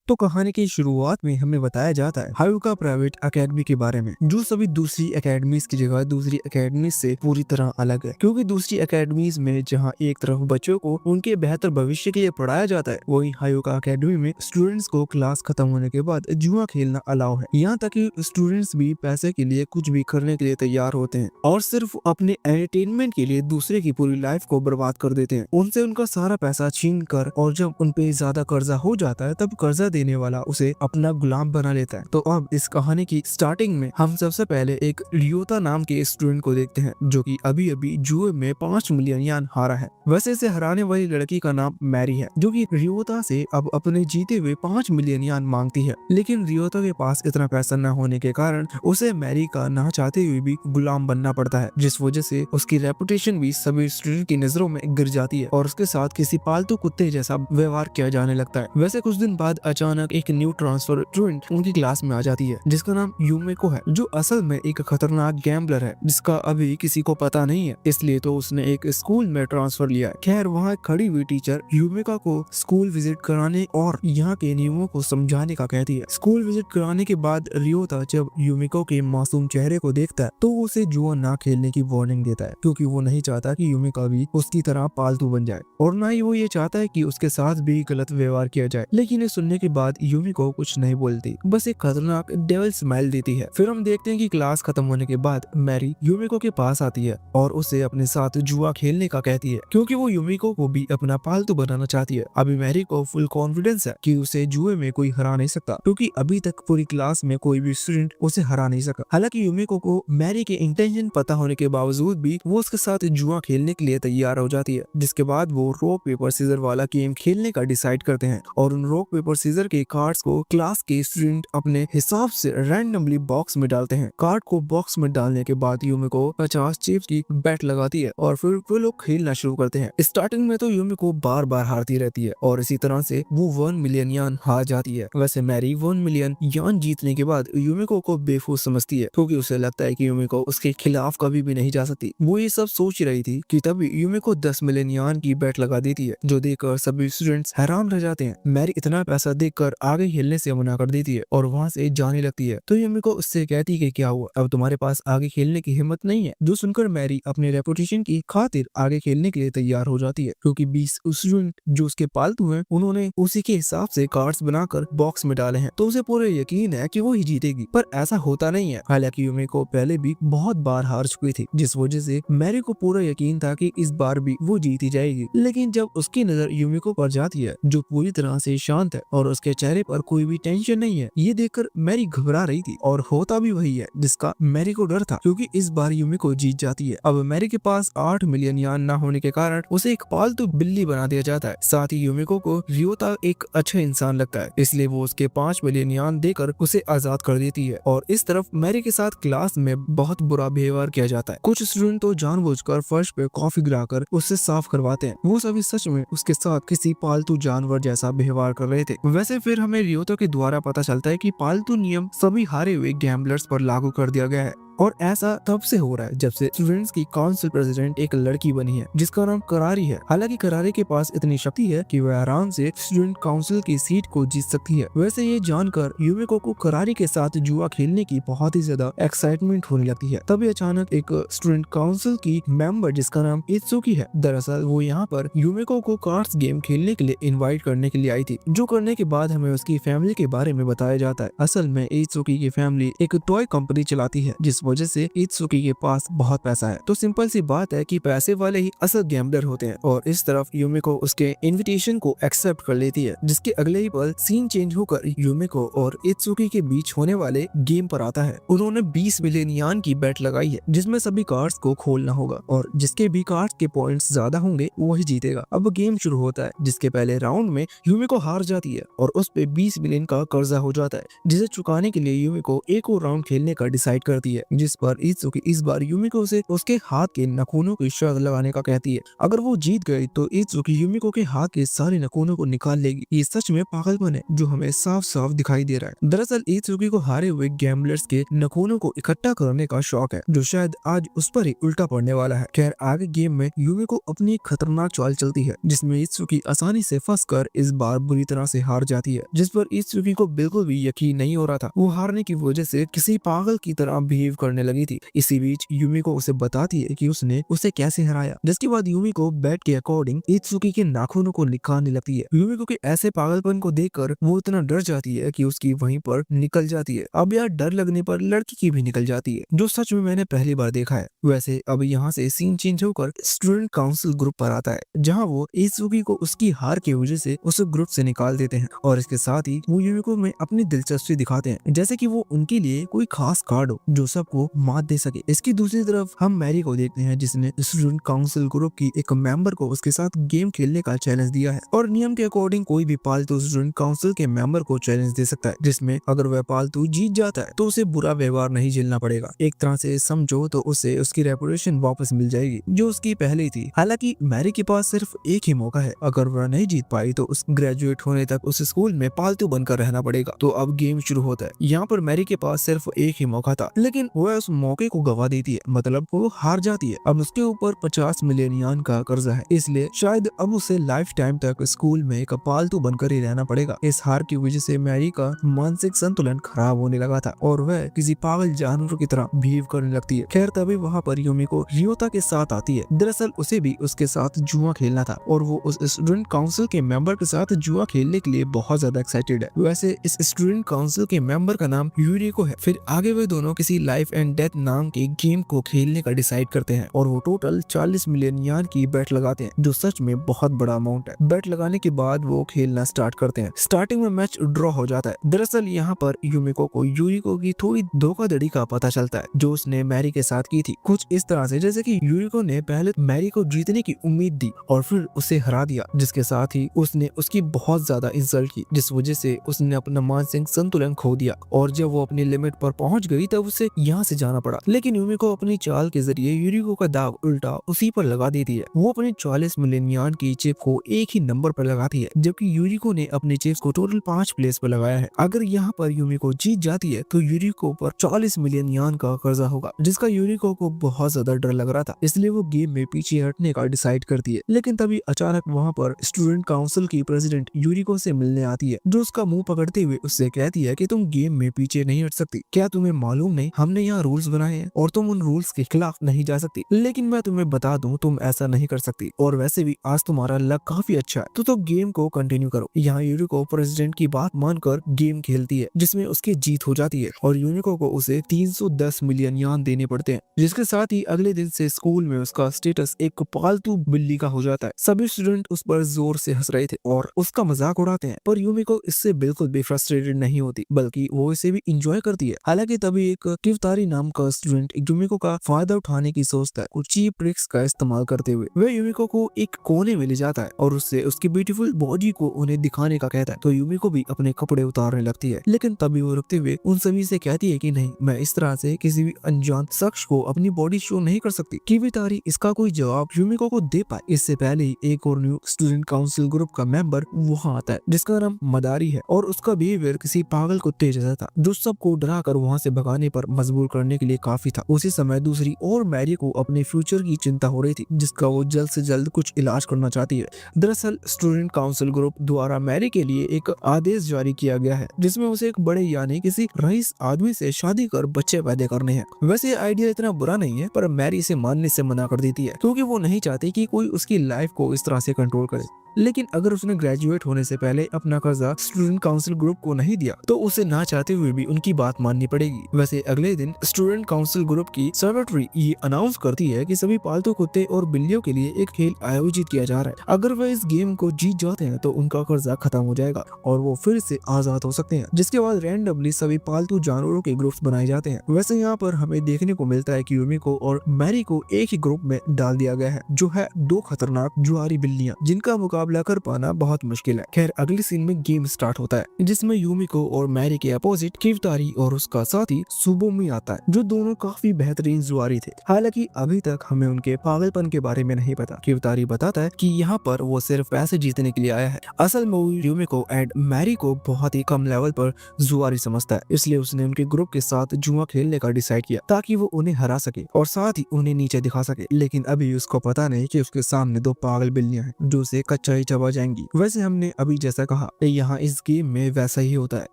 तो कहानी की शुरुआत में हमें बताया जाता है हायुका प्राइवेट एकेडमी के बारे में, जो सभी दूसरी एकेडमीज की जगह दूसरी एकेडमी से पूरी तरह अलग है। क्योंकि दूसरी एकेडमीज में जहां एक तरफ बच्चों को उनके बेहतर भविष्य के लिए पढ़ाया जाता है, वहीं हायुका एकेडमी में स्टूडेंट्स को क्लास खत्म होने के बाद जुआ खेलना अलाउ है। यहाँ तक कि स्टूडेंट्स भी पैसे के लिए कुछ भी करने के लिए तैयार होते हैं और सिर्फ अपने एंटरटेनमेंट के लिए दूसरे की पूरी लाइफ को बर्बाद कर देते हैं। उनसे उनका सारा पैसा छीन कर, और जब उन पे ज्यादा कर्जा हो जाता है तब कर्जा देने वाला उसे अपना गुलाम बना लेता है। तो अब इस कहानी की स्टार्टिंग में हम सबसे पहले एक रियोता नाम के स्टूडेंट को देखते हैं, जो कि अभी अभी जुए में 5 मिलियन यान हारा है। वैसे इसे हराने वाली लड़की का नाम मैरी है, जो कि रियोता से अब अपने जीते हुए 5 मिलियन यान मांगती है। लेकिन रियोता के पास इतना पैसा न होने के कारण उसे मैरी का ना चाहते हुए भी गुलाम बनना पड़ता है, जिस वजह से उसकी रेपुटेशन भी सभी स्टूडेंट की नजरों में गिर जाती है और उसके साथ किसी पालतू कुत्ते जैसा व्यवहार किया जाने लगता है। वैसे कुछ दिन बाद अचानक एक न्यू ट्रांसफर स्टूडेंट उनकी क्लास में आ जाती है, जिसका नाम यूमेको है, जो असल में एक खतरनाक गैम्बलर है, जिसका अभी किसी को पता नहीं है। इसलिए तो उसने एक स्कूल में ट्रांसफर लिया है। खैर, वहाँ खड़ी हुई टीचर यूमेका को स्कूल विजिट कराने और यहाँ के नियमों को समझाने का कहती है। स्कूल विजिट कराने के बाद रियोता जब यूमेको के मासूम चेहरे को देखता है तो वो उसे जुआ ना खेलने की वार्निंग देता है, क्योंकि वो नहीं चाहता कि यूमेका भी उसकी तरह पालतू बन जाए, और ना ही वो ये चाहता है कि उसके साथ भी गलत व्यवहार किया जाए। लेकिन ये सुनने के बाद यूमिको कुछ नहीं बोलती, बस एक खतरनाक डेविल स्माइल देती है। फिर हम देखते हैं कि क्लास खत्म होने के बाद मैरी यूमिको के पास आती है और उसे अपने साथ जुआ खेलने का कहती है, क्योंकि वो यूमिको को भी अपना पालतू बनाना चाहती है। अभी मैरी को फुल कॉन्फिडेंस है कि उसे जुए में कोई हरा नहीं सकता, क्योंकि अभी तक पूरी क्लास में कोई भी स्टूडेंट उसे हरा नहीं सका। हालांकि यूमिको को मैरी के इंटेंशन पता होने के बावजूद भी वो उसके साथ जुआ खेलने के लिए तैयार हो जाती है, जिसके बाद वो रॉक पेपर सीजर वाला गेम खेलने का डिसाइड करते हैं और उन रॉक पेपर सीजर के कार्ड्स को क्लास के स्टूडेंट अपने हिसाब से रैंडमली बॉक्स में डालते हैं। कार्ड को बॉक्स में डालने के बाद यूमिको 50 चिप्स की बेट लगाती है और फिर वो लोग खेलना शुरू करते हैं। स्टार्टिंग में तो यूमिको बार बार हारती रहती है और इसी तरह से वो 1 मिलियन यान हार जाती है। वैसे मैरी 1 मिलियन यान जीतने के बाद यूमिको को बेवकूफ समझती है, क्योंकि उसे लगता है कि यूमिको उसके खिलाफ कभी भी नहीं जा सकती। वो ये सब सोच रही थी कि तभी यूमिको 10 मिलियन यान की बेट लगा देती है, जो देखकर सभी स्टूडेंट्स हैरान रह जाते हैं। मैरी इतना पैसा देखकर आगे खेलने से मना कर देती है और वहाँ से जाने लगती है। तो यूमिको उससे कहती है कि क्या हुआ, अब तुम्हारे पास आगे खेलने की हिम्मत नहीं है। जो सुनकर मैरी अपने रेपुटेशन की खातिर आगे खेलने के लिए तैयार हो जाती है, क्योंकि 20 स्टूडेंट जो उसके पालतू हैं उन्होंने उसी के हिसाब से कार्ड्स बनाकर बॉक्स में डाले हैं, तो उसे पूरे यकीन है कि वो ही जीतेगी। पर ऐसा होता नहीं है। हालांकि यूमिको पहले भी बहुत बार हार चुकी थी, जिस वजह से मैरी को पूरा यकीन था कि इस बार भी वो जीती जाएगी। लेकिन जब उसकी नजर यूमिको पर जाती है, जो पूरी तरह से शांत है और उसके चेहरे पर कोई भी टेंशन नहीं है, ये देखकर मैरी घबरा रही थी और होता भी वही है जिसका मैरी को डर था, क्योंकि इस बार यूमिको जीत जाती है। अब मैरी के पास 8 मिलियन यान न होने के कारण उसे एक पालतू बिल्ली बना दिया जाता है। साथ ही यूमिको को रियोता एक अच्छा इंसान लगता है, इसलिए वो उसके 5 मिलियन यान देकर उसे आजाद कर देती है। और इस तरफ मैरी के साथ क्लास में बहुत बुरा व्यवहार किया जाता है। कुछ स्टूडेंट तो जानबूझकर फर्श पे कॉफी गिराकर उससे साफ करवाते हैं। वो सभी सच में उसके साथ किसी पालतू जानवर जैसा व्यवहार कर रहे थे। वैसे फिर हमें रियोता के द्वारा पता चलता है कि पालतू नियम सभी हारे हुए गैम्बलर्स पर लागू कर दिया गया है, और ऐसा तब से हो रहा है जब से स्टूडेंट्स की काउंसिल प्रेसिडेंट एक लड़की बनी है, जिसका नाम करारी है। हालांकि करारी के पास इतनी शक्ति है कि वह आराम से स्टूडेंट काउंसिल की सीट को जीत सकती है। वैसे ये जानकर यूमिको को करारी के साथ जुआ खेलने की बहुत ही ज्यादा एक्साइटमेंट होने लगती है। तभी अचानक एक स्टूडेंट काउंसिल की मेंबर, जिसका नाम इत्सुकी है, दरअसल वो यहाँ पर यूमिको को कार्ड्स गेम खेलने के लिए इन्वाइट करने के लिए आई थी, जो करने के बाद हमें उसकी फैमिली के बारे में बताया जाता है। असल में इत्सुकी की फैमिली एक टॉय कंपनी चलाती है, जिस वजह से इत्सुकी के पास बहुत पैसा है। तो सिंपल सी बात है कि पैसे वाले ही असल गैम्बलर होते हैं। और इस तरफ यूमिको उसके इनविटेशन को एक्सेप्ट कर लेती है, जिसके अगले ही पल सीन चेंज होकर यूमिको और इत्सुकी के बीच होने वाले गेम पर आता है। उन्होंने 20 मिलियन यान की बेट लगाई है, जिसमें सभी कार्ड्स को खोलना होगा और जिसके भी कार्ड्स के पॉइंट्स ज्यादा होंगे वही जीतेगा। अब गेम शुरू होता है, जिसके पहले राउंड में यूमिको हार जाती है और उस पे 20 मिलियन का कर्जा हो जाता है, जिसे चुकाने के लिए यूमिको एक और राउंड खेलने का डिसाइड करती है। जिस पर इत्सुकी इस बार यूमिको से उसके हाथ के नाखूनों की शर्त लगाने का कहती है। अगर वो जीत गई तो इत्सुकी यूमिको के हाथ के सारे नाखूनों को निकाल लेगी। ये सच में पागलपन है जो हमें साफ साफ दिखाई दे रहा है। दरअसल इत्सुकी को हारे हुए गैम्बलर्स के नाखूनों को इकट्ठा करने का शौक है, जो शायद आज उस पर ही उल्टा पड़ने वाला है। खैर आगे गेम में यूमिको अपनी एक खतरनाक चाल चलती है जिसमें इत्सुकी आसानी से फंसकर इस बार बुरी तरह से हार जाती है, जिस पर इत्सुकी को बिल्कुल भी यकीन नहीं हो रहा था। वो हारने की वजह से किसी पागल की तरह बिहेव करने लगी थी। इसी बीच यूमिको उसे बताती है कि उसने उसे कैसे हराया, जिसके बाद यूमिको बैट के अकॉर्डिंग इत्सुकी के नाखूनों को निकालने लगती है। यूमिको के ऐसे पागलपन को देखकर वो इतना डर जाती है कि उसकी वहीं पर निकल जाती है। अब यार डर लगने पर लड़की की भी निकल जाती है, जो सच में मैंने पहली बार देखा है। वैसे अब यहाँ से सीन चेंज होकर स्टूडेंट काउंसिल ग्रुप पर आता है, जहाँ वो इत्सुकी को उसकी हार की वजह से उस ग्रुप से निकाल देते हैं और इसके साथ ही वो यूमिको में अपनी दिलचस्पी दिखाते हैं, जैसे कि वो उनके लिए कोई खास कार्ड हो जो सबको मात दे सके। इसकी दूसरी तरफ हम मैरी को देखते हैं, जिसने स्टूडेंट काउंसिल ग्रुप की एक मेंबर को उसके साथ गेम खेलने का चैलेंज दिया है और नियम के अकॉर्डिंग कोई भी पालतू स्टूडेंट काउंसिल के मेंबर को चैलेंज दे सकता है, जिसमें अगर वह पालतू जीत जाता है तो उसे बुरा व्यवहार नहीं झेलना पड़ेगा। एक तरह से समझो तो उसे उसकी रेपुटेशन वापस मिल जाएगी जो उसकी पहले थी। हालांकि मैरी के पास सिर्फ एक ही मौका है, अगर वह नहीं जीत पाई तो उस ग्रेजुएट होने तक उस स्कूल में पालतू बनकर रहना पड़ेगा। तो अब गेम शुरू होता है। यहाँ पर मैरी के पास सिर्फ एक ही मौका था, लेकिन वह उस मौके को गवा देती है, मतलब वो हार जाती है। अब उसके ऊपर 50 मिलियन यान का कर्जा है, इसलिए शायद अब उसे लाइफ टाइम तक स्कूल में एक पालतू बनकर ही रहना पड़ेगा। इस हार की वजह से मैरी का मानसिक संतुलन खराब होने लगा था और वह किसी पागल जानवर की तरह बिहेव करने लगती है। खैर तभी वहाँ पर यूमिको रियोता के साथ आती है। दरअसल उसे भी उसके साथ जुआ खेलना था और वो उस स्टूडेंट काउंसिल के मेंबर के साथ जुआ खेलने के लिए बहुत ज्यादा एक्साइटेड है। वैसे इस स्टूडेंट काउंसिल के मेंबर का नाम यूरिको है। फिर आगे वे दोनों किसी लाइफ एंड डेथ नाम के गेम को खेलने का डिसाइड करते हैं और वो टोटल 40 मिलियन यान की बेट लगाते हैं, जो सच में बहुत बड़ा अमाउंट है। बेट लगाने के बाद वो खेलना स्टार्ट करते हैं। स्टार्टिंग में मैच ड्रॉ हो जाता है। दरअसल यहाँ पर यूमिको को यूरिको की थोड़ी धोखाधड़ी का पता चलता है जो उसने मैरी के साथ की थी, कुछ इस तरह से जैसे कि यूरिको ने पहले मैरी को जीतने की उम्मीद दी और फिर उसे हरा दिया, जिसके साथ ही उसने उसकी बहुत ज्यादा इंसल्ट की, जिस वजह से उसने अपना मानसिक संतुलन खो दिया और जब वो अपनी लिमिट पर पहुंच गई तब उसे यहाँ से जाना पड़ा। लेकिन यूमिको अपनी चाल के जरिए यूरिको का दाग उल्टा उसी पर लगा देती है। वो अपनी 40 मिलियन यान की चिप को एक ही नंबर पर लगाती है, जबकि यूरिको ने अपनी चिप्स को टोटल 5 प्लेस पर लगाया है। अगर यहाँ पर यूमिको जीत जाती है तो यूरिको पर 40 मिलियन यान का कर्जा होगा, जिसका यूरिको को बहुत ज्यादा डर लग रहा था, इसलिए वो गेम में पीछे हटने का डिसाइड करती है। लेकिन तभी अचानक वहाँ पर स्टूडेंट काउंसिल की प्रेसिडेंट यूरिको से मिलने आती है, जो उसका मुंह पकड़ते हुए उससे कहती है कि तुम गेम में पीछे नहीं हट सकती। क्या तुम्हें मालूम नहीं हमने यहाँ रूल्स बनाए हैं और तुम उन रूल्स के खिलाफ नहीं जा सकती। लेकिन मैं तुम्हें बता दूं तुम ऐसा नहीं कर सकती और वैसे भी आज तुम्हारा लक काफी अच्छा है, तो गेम को कंटिन्यू करो। यहाँ यूनिको प्रेसिडेंट की बात मानकर गेम खेलती है, जिसमें उसकी जीत हो जाती है और यूनिको को उसे 310 मिलियन यान देने पड़ते हैं, जिसके साथ ही अगले दिन से स्कूल में उसका स्टेटस एक पालतू बिल्ली का हो जाता है। सभी स्टूडेंट उस पर जोर से हंस रहे थे और उसका मजाक उड़ाते हैं, पर यूमिको इससे बिल्कुल भी फ्रस्ट्रेटेड नहीं होती, बल्कि वो इसे भी इंजॉय करती है। हालांकि तभी एक किवतारी नाम का स्टूडेंट यूमिको का फायदा उठाने की सोचता है, कुछ चीप ट्रिक्स का इस्तेमाल करते हुए। वह यूमिको को एक कोने में ले जाता है और उससे उसकी ब्यूटीफुल बॉडी को उन्हें दिखाने का कहता है, तो यूमिको भी अपने कपड़े उतारने लगती है। लेकिन तभी वो रुकते हुए उन सभी से कहती है कि नहीं, मैं इस तरह से किसी भी अनजान शख्स को अपनी बॉडी शो नहीं कर सकती। किवितारी इसका कोई जवाब यूमिको को दे पाए इससे पहले ही एक और न्यू स्टूडेंट काउंसिल ग्रुप का मेंबर वहाँ आता है, जिसका नाम मदारी है और उसका बिहेवियर किसी पागल कुत्ते जैसा था, जो सबको डरा कर वहाँ से भगाने पर मजबूर करने के लिए काफी था। उसी समय दूसरी और मैरी को अपने फ्यूचर की चिंता हो रही थी, जिसका वो जल्द से जल्द कुछ इलाज करना चाहती है। दरअसल स्टूडेंट काउंसिल ग्रुप द्वारा मैरी के लिए एक आदेश जारी किया गया है, जिसमें उसे एक बड़े यानी किसी रईस आदमी से शादी कर बच्चे पैदा करने हैं। वैसे आइडिया इतना बुरा नहीं है, पर मैरी इसे मानने से मना कर देती है, क्योंकि वो नहीं चाहती कि कोई उसकी लाइफ को इस तरह से कंट्रोल करे। लेकिन अगर उसने ग्रेजुएट होने से पहले अपना कर्जा स्टूडेंट काउंसिल ग्रुप को नहीं दिया तो उसे ना चाहते हुए भी उनकी बात माननी पड़ेगी। वैसे अगले दिन स्टूडेंट काउंसिल ग्रुप की सेक्रेटरी ये अनाउंस करती है कि सभी पालतू कुत्ते और बिल्लियों के लिए एक खेल आयोजित किया जा रहा है। अगर वह इस गेम को जीत जाते हैं तो उनका कर्जा खत्म हो जाएगा और वो फिर से आजाद हो सकते हैं, जिसके बाद रैंडमली सभी पालतू जानवरों के ग्रुप्स बनाए जाते हैं। वैसे यहाँ पर हमें देखने को मिलता है कि यूमिको और मैरी को एक ही ग्रुप में डाल दिया गया है, जो है दो खतरनाक जुआरी बिल्लियां, जिनका मुकाबला मुकाबला कर पाना बहुत मुश्किल है। खैर अगली सीन में गेम स्टार्ट होता है जिसमें यूमिको और मैरी के अपोजिट किवतारी और उसका साथी सुबोमी आता है, जो दोनों काफी बेहतरीन जुआरी थे। हालांकि अभी तक हमें उनके पागलपन के बारे में नहीं पता। किवतारी बताता है कि यहाँ पर वो सिर्फ पैसे जीतने के लिए आया है। असल में वो यूमिको एंड मैरी को बहुत ही कम लेवल पर जुआरी समझता है, इसलिए उसने उनके ग्रुप के साथ जुआ खेलने का डिसाइड किया ताकि वो उन्हें हरा सके और साथ ही उन्हें नीचे दिखा सके। लेकिन अभी उसको पता नहीं कि उसके सामने दो पागल बिल्लियां हैं जो उसे कच्चा ही चबा जाएंगी। वैसे हमने अभी जैसा कहा यहाँ इस गेम में वैसा ही होता है।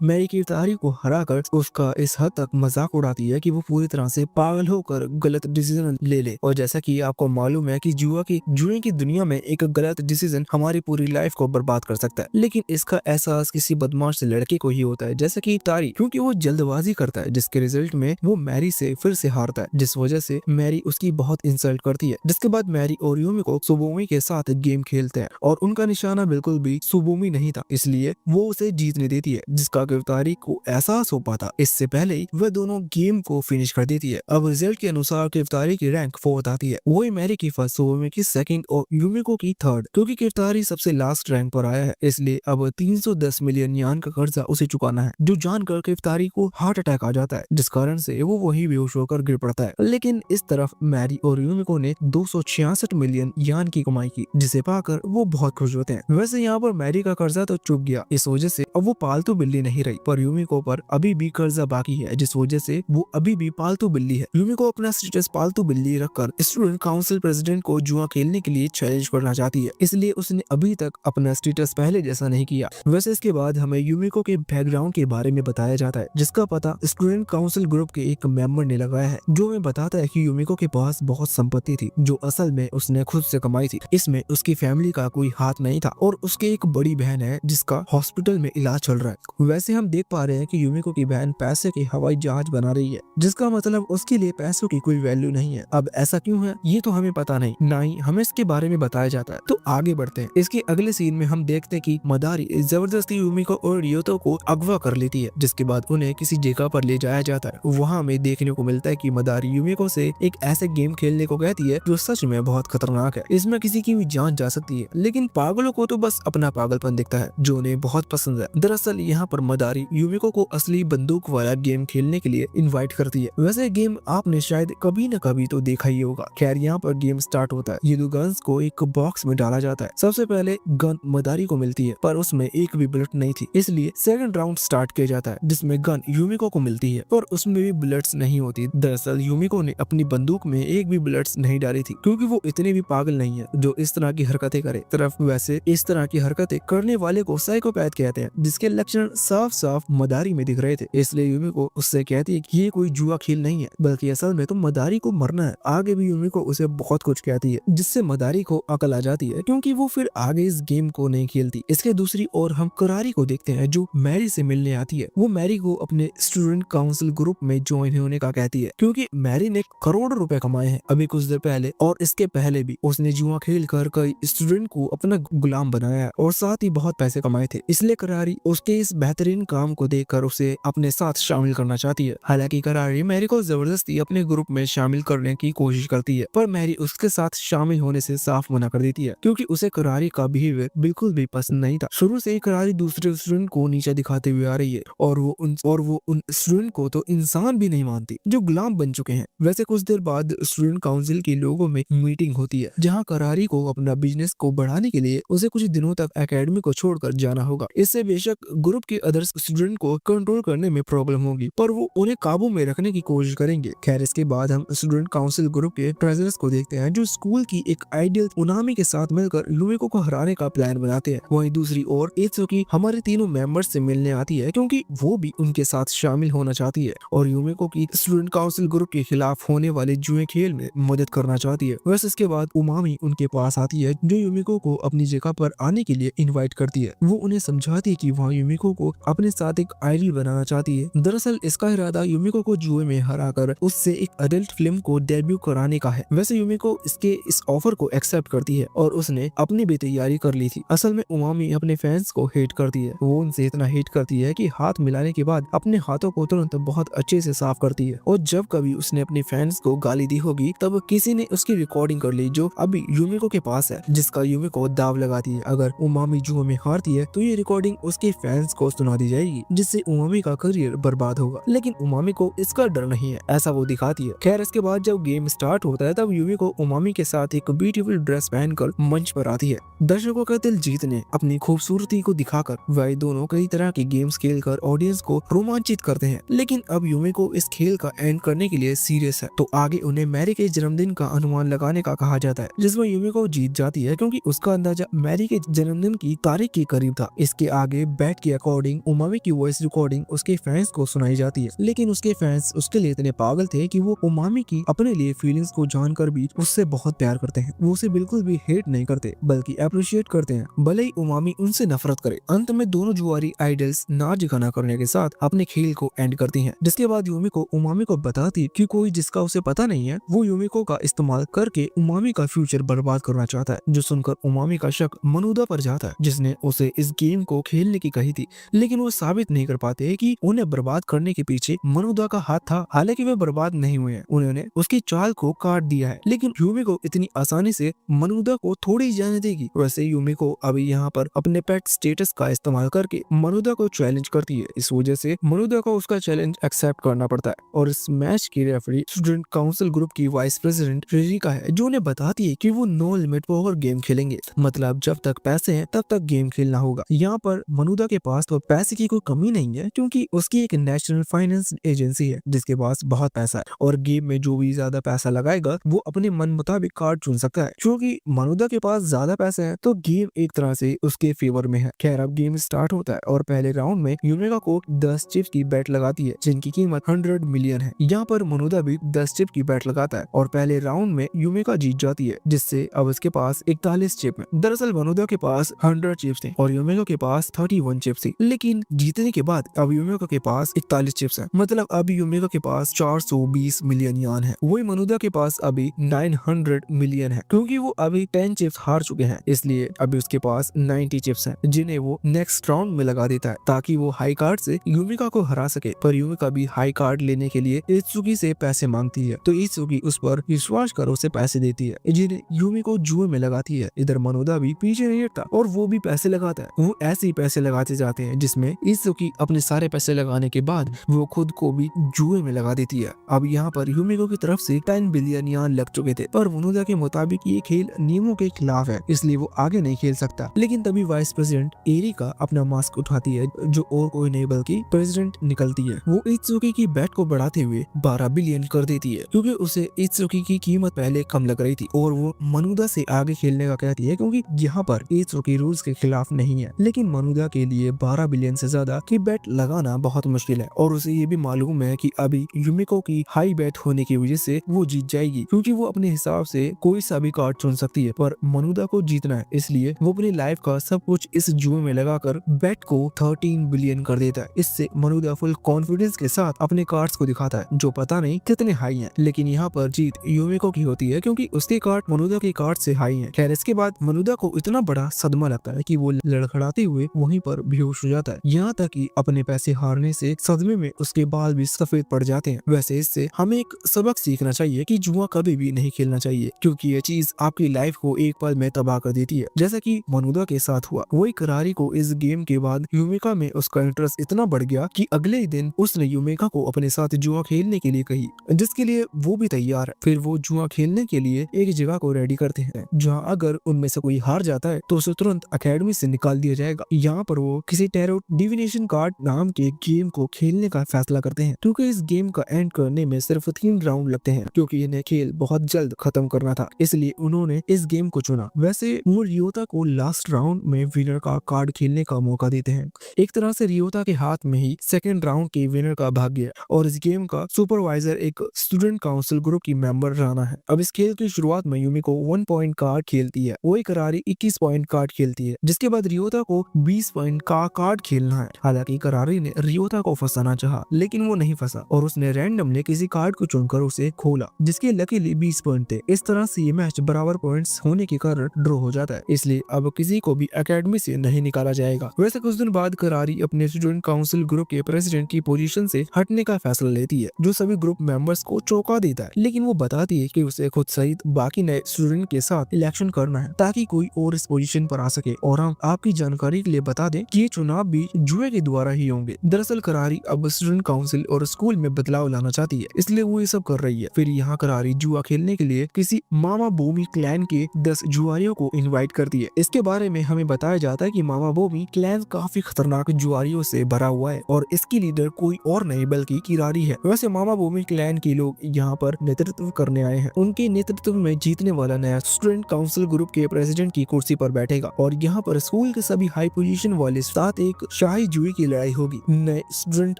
मैरी किवतारी को हराकर उसका इस हद तक मजाक उड़ाती है कि वो पूरी तरह से पागल होकर गलत डिसीजन ले ले। और जैसा कि आपको मालूम है कि जुए की दुनिया में एक गलत डिसीजन हमारी पूरी लाइफ को बर्बाद कर सकता है, लेकिन इसका एहसास किसी बदमाश से लड़के को ही होता है जैसा कि तारी, क्योंकि वो जल्दबाजी करता है जिसके रिजल्ट में वो मैरी से फिर से हारता है, जिस वजह से मैरी उसकी बहुत इंसल्ट करती है। जिसके बाद मैरी और यूमिको सुबोमी के साथ गेम खेलते हैं और उनका निशाना बिल्कुल भी सुबोमी नहीं था, इसलिए वो उसे जीतने देती है, जिसका किवतारी को एहसास हो पाता इससे पहले ही वह दोनों गेम को फिनिश कर देती है। अब रिजल्ट के अनुसार किवतारी की रैंक 4th आती है, वही मैरी की फर्स्ट, सुबोमी की सेकंड और यूमिको की थर्ड। क्योंकि किवतारी सबसे लास्ट रैंक पर आया है इसलिए अब 310 मिलियन यान का कर्जा उसे चुकाना है, जो जानकर किवतारी को हार्ट अटैक आ जाता है, जिस कारण से वो वही बेहोश होकर गिर पड़ता है। लेकिन इस तरफ मैरी और यूमिको ने 266 मिलियन यान की कमाई की, जिसे पाकर वो बहुत खुश होते हैं। वैसे यहाँ पर मैरी का कर्जा तो चुक गया, इस वजह से अब वो पालतू बिल्ली नहीं रही, पर यूमिको पर अभी भी कर्जा बाकी है, जिस वजह से वो अभी भी पालतू बिल्ली है। यूमिको अपना स्टेटस पालतू बिल्ली रखकर स्टूडेंट काउंसिल प्रेसिडेंट को जुआ खेलने के लिए चैलेंज करना चाहती है, इसलिए उसने अभी तक अपना स्टेटस पहले जैसा नहीं किया। वैसे इसके बाद हमें यूमिको के बैकग्राउंड के बारे में बताया जाता है, जिसका पता स्टूडेंट काउंसिल ग्रुप के एक मेंबर ने लगाया है, जो हमें बताता है कि यूमिको के पास बहुत संपत्ति थी जो असल में उसने खुद से कमाई थी। इसमें उसकी फैमिली का कोई हाथ नहीं था और उसके एक बड़ी बहन है जिसका हॉस्पिटल में इलाज चल रहा है। वैसे हम देख पा रहे हैं कि यूमिको की बहन पैसे के हवाई जहाज बना रही है, जिसका मतलब उसके लिए पैसों की कोई वैल्यू नहीं है। अब ऐसा क्यों है ये तो हमें पता नहीं, ना ही हमें इसके बारे में बताया जाता है। तो आगे बढ़ते हैं। इसके अगले सीन में हम देखते हैं कि मदारी जबरदस्ती यूमिको और रियोतो को अगवा कर लेती है, जिसके बाद उन्हें किसी जगह पर ले जाया जाता है। वहाँ हमें देखने को मिलता है कि मदारी यूमिको से एक ऐसे गेम खेलने को कहती है जो सच में बहुत खतरनाक है। इसमें किसी की भी जान जा सकती है, लेकिन पागलों को तो बस अपना पागलपन दिखता है जो उन्हें बहुत पसंद है। दरअसल यहाँ पर मदारी यूमिको को असली बंदूक वाला गेम खेलने के लिए इनवाइट करती है। वैसे गेम आपने शायद कभी न कभी तो देखा ही होगा। खैर यहाँ पर गेम स्टार्ट होता है। ये दो गन्स को एक बॉक्स में डाला जाता है। सबसे पहले गन मदारी को मिलती है, पर उसमें एक भी बुलेट नहीं थी, इसलिए सेकंड राउंड स्टार्ट किया जाता है जिसमें गन यूमिको को मिलती है, पर उसमें भी बुलेट्स नहीं होती। दरअसल यूमिको ने अपनी बंदूक में एक भी बुलेट्स नहीं डाली थी, क्योंकि वो इतने भी पागल नहीं है जो इस तरह की हरकतें करे। तरफ वैसे इस तरह की हरकतें करने वाले को साइकोपैथ कहते हैं, जिसके लक्षण साफ साफ मदारी में दिख रहे थे। इसलिए यूमिको उससे कहती है कि ये कोई जुआ खेल नहीं है, बल्कि असल में तो मदारी को मरना है। आगे भी यूमिको उसे बहुत कुछ कहती है, जिससे मदारी को अकल आ जाती है, क्योंकि वो फिर आगे इस गेम को नहीं खेलती। इसके दूसरी ओर हम करारी को देखते हैं जो मैरी से मिलने आती है। वो मैरी को अपने स्टूडेंट काउंसिल ग्रुप में ज्वाइन होने का कहती है, क्योंकि मैरी ने करोड़ों रुपए कमाए हैं अभी कुछ देर पहले, और इसके पहले भी उसने जुआ खेल कर कई स्टूडेंट को अपना गुलाम बनाया और साथ ही बहुत पैसे कमाए थे। इसलिए करारी उसके इस बेहतरीन काम को देखकर उसे अपने साथ शामिल करना चाहती है। हालांकि करारी मैरी को जबरदस्ती अपने ग्रुप में शामिल करने की कोशिश करती है, पर मैरी उसके साथ शामिल होने से साफ मना कर देती है, क्योंकि उसे करारी का बिहेवियर बिल्कुल भी पसंद नहीं था। शुरू से ही करारी दूसरे स्टूडेंट को नीचा दिखाते हुए आ रही है और वो उन स्टूडेंट को तो इंसान भी नहीं मानती जो गुलाम बन चुके हैं। वैसे कुछ देर बाद स्टूडेंट काउंसिल के लोगों में मीटिंग होती है, जहाँ करारी को अपना बिजनेस को बढ़ाने के लिए उसे कुछ दिनों तक एकेडमी को छोड़कर जाना होगा। इससे बेशक ग्रुप के अदर स्टूडेंट को कंट्रोल करने में प्रॉब्लम होगी, पर वो उन्हें काबू में रखने की कोशिश करेंगे। खैर इसके बाद हम स्टूडेंट काउंसिल ग्रुप के ट्रेजरर्स को देखते हैं, जो स्कूल की एक आइडियल उनामी के साथ मिलकर यूमिको को हराने का प्लान बनाते हैं। वहीं दूसरी ओर एत्सुकी हमारे तीनों मेंबर्स से मिलने आती है, क्योंकि वो भी उनके साथ शामिल होना चाहती है और यूमिको की स्टूडेंट काउंसिल ग्रुप के खिलाफ होने वाले जुए खेल में मदद करना चाहती है। वैसे इसके बाद उमामी उनके पास आती है, जो यूमिको को अपनी जगह पर आने के लिए इनवाइट करती है। वो उन्हें समझाती है कि वहाँ यूमिको को अपने साथ एक आइडल बनाना चाहती है। दरअसल इसका इरादा यूमिको को जुए में हराकर उससे एक अडल्ट फिल्म को डेब्यू कराने का है। वैसे यूमिको इसके इस ऑफर को एक्सेप्ट करती है और उसने अपनी भी तैयारी कर ली थी। असल में उमामी अपने फैंस को हेट करती है। वो उनसे इतना हेट करती है कि हाथ मिलाने के बाद अपने हाथों को तुरंत बहुत अच्छे से साफ करती है, और जब कभी उसने अपने फैंस को गाली दी होगी तब किसी ने उसकी रिकॉर्डिंग कर ली, जो अभी यूमिको के पास है, जिसका यूमिको दाव लगाती है। अगर उमामी जुए में हारती है तो ये रिकॉर्डिंग उसके फैंस को सुना दी जाएगी, जिससे उमामी का करियर बर्बाद होगा। लेकिन उमामी को इसका डर नहीं है, ऐसा वो दिखाती है। खैर इसके बाद जब गेम स्टार्ट होता है तब यूमी को उमामी के साथ एक ब्यूटीफुल ड्रेस पहनकर मंच पर आती है। दर्शकों का दिल जीतने अपनी खूबसूरती को दिखाकर वह दोनों कई तरह के गेम्स खेलकर ऑडियंस को रोमांचित करते हैं। लेकिन अब यूमी को इस खेल का एंड करने के लिए सीरियस है, तो आगे उन्हें मैरी के जन्मदिन का अनुमान लगाने का कहा जाता है, जिसमें यूमी को जीत जाती है क्योंकि उसका अंदाजा मैरी के जन्मदिन की तारीख के करीब था। इसके आगे बैट के अकॉर्डिंग उमामी की वॉइस रिकॉर्डिंग उसके फैंस को सुनाई जाती है, लेकिन उसके फैंस उसके लिए इतने पागल थे कि वो उमामी की अपने लिए फीलिंग्स को जानकर भी उससे बहुत प्यार करते हैं। वो उसे बिल्कुल भी हेट नहीं करते बल्कि अप्रिशिएट करते हैं, भले ही उमामी उनसे नफरत करे। अंत में दोनों जुआरी आइडल्स नाच गाना करने के साथ अपने खेल को एंड करती हैं, जिसके बाद यूमी को उमामी को बताती कि कोई जिसका उसे पता नहीं है वो यूमिको का इस्तेमाल करके उमामी का फ्यूचर बर्बाद करना चाहता है। जो सुनकर उमामी का शक मनुदा पर जाता है, जिसने उसे इस गेम को खेलने की कही थी, लेकिन वो साबित नहीं कर पाते कि उन्हें बर्बाद करने के पीछे मनुदा का हाथ था। हालांकि वे बर्बाद नहीं हुए हैं, उन्होंने उसकी चाल को काट दिया है, लेकिन यूमिको इतनी आसानी से मनुदा को थोड़ी ही जाने देगी। वैसे यूमिको अभी यहाँ पर अपने पेट स्टेटस का इस्तेमाल करके मनुदा को चैलेंज करती है। इस वजह से मनुदा को उसका चैलेंज एक्सेप्ट करना पड़ता है और इस मैच की रेफरी स्टूडेंट काउंसिल ग्रुप की वाइस प्रेसिडेंट रिजिका है, जो उन्हें बताती है कि वो नो लिमिट पावर गेम खेलेंगे, मतलब जब तक पैसे हैं तब तक गेम खेलना होगा। यहाँ पर मनुदा के पास तो पैसे की कोई कमी नहीं है, क्योंकि उसकी एक नेशनल फाइनेंस एजेंसी है जिसके पास बहुत पैसा है और गेम में जो भी ज्यादा पैसा लगाएगा वो अपने मन मुताबिक कार्ड चुन सकता है। क्योंकि मनुदा के पास ज्यादा पैसे है तो गेम एक तरह से उसके फेवर में है। खैर अब गेम स्टार्ट होता है और पहले राउंड में यूमिका को 10 चिप्स की बैट लगाती है, जिनकी कीमत 100 मिलियन है। यहाँ पर मनुदा भी 10 चिप की बैट लगाता है और पहले राउंड में यूमिका जीत जाती है, जिससे अब उसके पास 41 चिप है। दरअसल मनुदा के पास 100 चिप्स थे और यूमिका के पास 31 चिप्स थी, लेकिन जीतने के बाद अब यूमिका के पास 41 चिप्स है, मतलब अब यूमिका के पास 420 मिलियन यान है। वही मनुदा के पास अभी 900 मिलियन है, क्योंकि वो अभी 10 चिप्स हार चुके हैं, इसलिए अभी उसके पास 90 चिप्स हैं, जिन्हें वो नेक्स्ट राउंड में लगा देता है ताकि वो हाई कार्ड से यूमिका को हरा सके। पर यूमिका भी हाई कार्ड लेने के लिए इत्सुकी से पैसे मांगती है, तो इत्सुकी उस पर विश्वास कर उसे पैसे देती है, जिन्हें यूमिको जुए में लगाती है। इधर मनुदा भी पीछे नहीं हटता और वो भी पैसे लगाता है। वो ऐसे ही पैसे लगाते जाते हैं जिसमें इत्सुकी अपने सारे पैसे लगाने के बाद वो खुद को भी जुए में लगा देती है। अब यहाँ पर यूमिको की तरफ से 10 बिलियन यान लग चुके थे, पर मनुदा के मुताबिक ये खेल नियमों के खिलाफ है, इसलिए वो आगे नहीं खेल सकता। लेकिन तभी वाइस प्रेसिडेंट एरिका अपना मास्क उठाती है, जो और कोई नहीं बल्कि प्रेसिडेंट निकलती है। वो इत्सुकी की बैट को बढ़ाते हुए 12 बिलियन कर देती है, क्योंकि उसे इत्सुकी की कीमत पहले कम लग रही थी और वो मनुदा से आगे खेलने का कहती है, क्योंकि यहाँ पर इत्सुकी रूल्स के खिलाफ नहीं है। लेकिन मनुदा के लिए 12 बिलियन से ज्यादा की बैट लगाना बहुत मुश्किल है और उसे ये भी मालूम है कि अभी यूमिको की हाई बैट होने की वजह से वो जीत जाएगी, क्योंकि वो अपने हिसाब से कोई सा भी कार्ड चुन सकती है। पर मनुदा को जीतना है, इसलिए वो अपनी लाइफ का सब कुछ इस जुए में लगाकर बैट को 13 बिलियन कर देता है। इससे मनुदा फुल कॉन्फिडेंस के साथ अपने कार्ड्स को दिखाता है, जो पता नहीं कितने हाई हैं। लेकिन यहाँ पर जीत यूमिको की होती है, क्योंकि उसके कार्ड मनुदा के कार्ड से हाई हैं। खैर इसके बाद मनुदा को इतना बड़ा सदमा लगता है कि वो लड़खड़ाते हुए वहीं पर बेहोश हो जाता है। यहाँ तक कि अपने पैसे हारने से सदमे में उसके बाल भी सफेद पड़ जाते हैं। वैसे इससे हमें एक सबक सीखना चाहिए कि जुआ कभी भी नहीं खेलना चाहिए, क्योंकि ये चीज आपकी लाइफ को एक पल में तबाह कर देती है, जैसा कि मनुदा के साथ हुआ। वही करारी को इस गेम के बाद यूमिका में उसका इंटरेस्ट इतना बढ़ गया कि अगले ही दिन उसने यूमिका को अपने साथ जुआ खेलने के लिए कही, जिसके लिए वो भी तैयार है। फिर वो जुआ खेलने के लिए एक जगह को रेडी करते हैं, जहाँ अगर उनमें से कोई हार जाता है तो उसे तुरंत अकेडमी से निकाल दिया जाएगा। यहाँ पर वो किसी टैरो डिविनेशन कार्ड नाम के गेम को खेलने का फैसला करते हैं, क्योंकि इस गेम का एंड करने में सिर्फ 3 राउंड लगते हैं, क्योंकि इन्हें खेल बहुत जल्द खत्म करना था, इसलिए उन्होंने इस गेम को चुना। वैसे वो रियोता को लास्ट राउंड में विनर का कार्ड खेलने का मौका देते हैं। एक तरह से रियोता के हाथ में ही सेकेंड राउंड के विनर का भाग्य है और इस गेम का सुपरवाइजर एक स्टूडेंट काउंसिल ग्रुप की मेंबर राना है। अब इस खेल की शुरुआत में यूमिको 1 पॉइंट कार्ड खेलती है, वही करारी 21 पॉइंट कार्ड खेलती है, जिसके बाद रियोता को 20 पॉइंट का कार्ड खेलना है। हालांकि करारी ने रियोता को फंसाना चाहा, लेकिन वो नहीं फंसा और उसने रैंडमली किसी कार्ड को चुनकर उसे खोला, जिसके लकीली 20 पॉइंट थे। इस तरह से ये मैच बराबर पॉइंट्स होने के कारण ड्रॉ हो जाता है, इसलिए अब किसी को भी एकेडमी से नहीं निकाला जाएगा। वैसे कुछ दिन बाद करारी अपने स्टूडेंट काउंसिल ग्रुप के प्रेसिडेंट की पोजीशन से हटने का फैसला लेती है, जो सभी ग्रुप मेंबर्स को चौंका देता है। लेकिन वो बताती है कि उसे खुद सहित बाकी नए स्टूडेंट के साथ इलेक्शन करना है, ताकि कोई और इस पोजीशन पर आ सके। और हम आपकी जानकारी के लिए बता दें कि ये चुनाव भी जुए के द्वारा ही होंगे। दरअसल करारी अब स्टूडेंट काउंसिल और स्कूल में बदलाव लाना चाहती है, इसलिए वो ये सब कर रही है। फिर यहाँ करारी जुआ खेलने के लिए किसी मामा बोमी क्लैन के 10 जुआरियों को इनवाइट करती है। इसके बारे में हमें बताया जाता है कि मामा बोमी क्लैन काफी खतरनाक जुआरियों से भरा हुआ है और इसकी लीडर कोई और नहीं बल्कि किरारी है। वैसे मामा बोमी क्लैन के लोग यहाँ पर नेतृत्व करने आए हैं। उनके नेतृत्व में जीतने वाला नया स्टूडेंट काउंसिल ग्रुप के प्रेसिडेंट की कुर्सी पर बैठेगा और यहाँ पर स्कूल के सभी हाई पोजीशन वाले साथ एक शाही जुए की लड़ाई होगी नए स्टूडेंट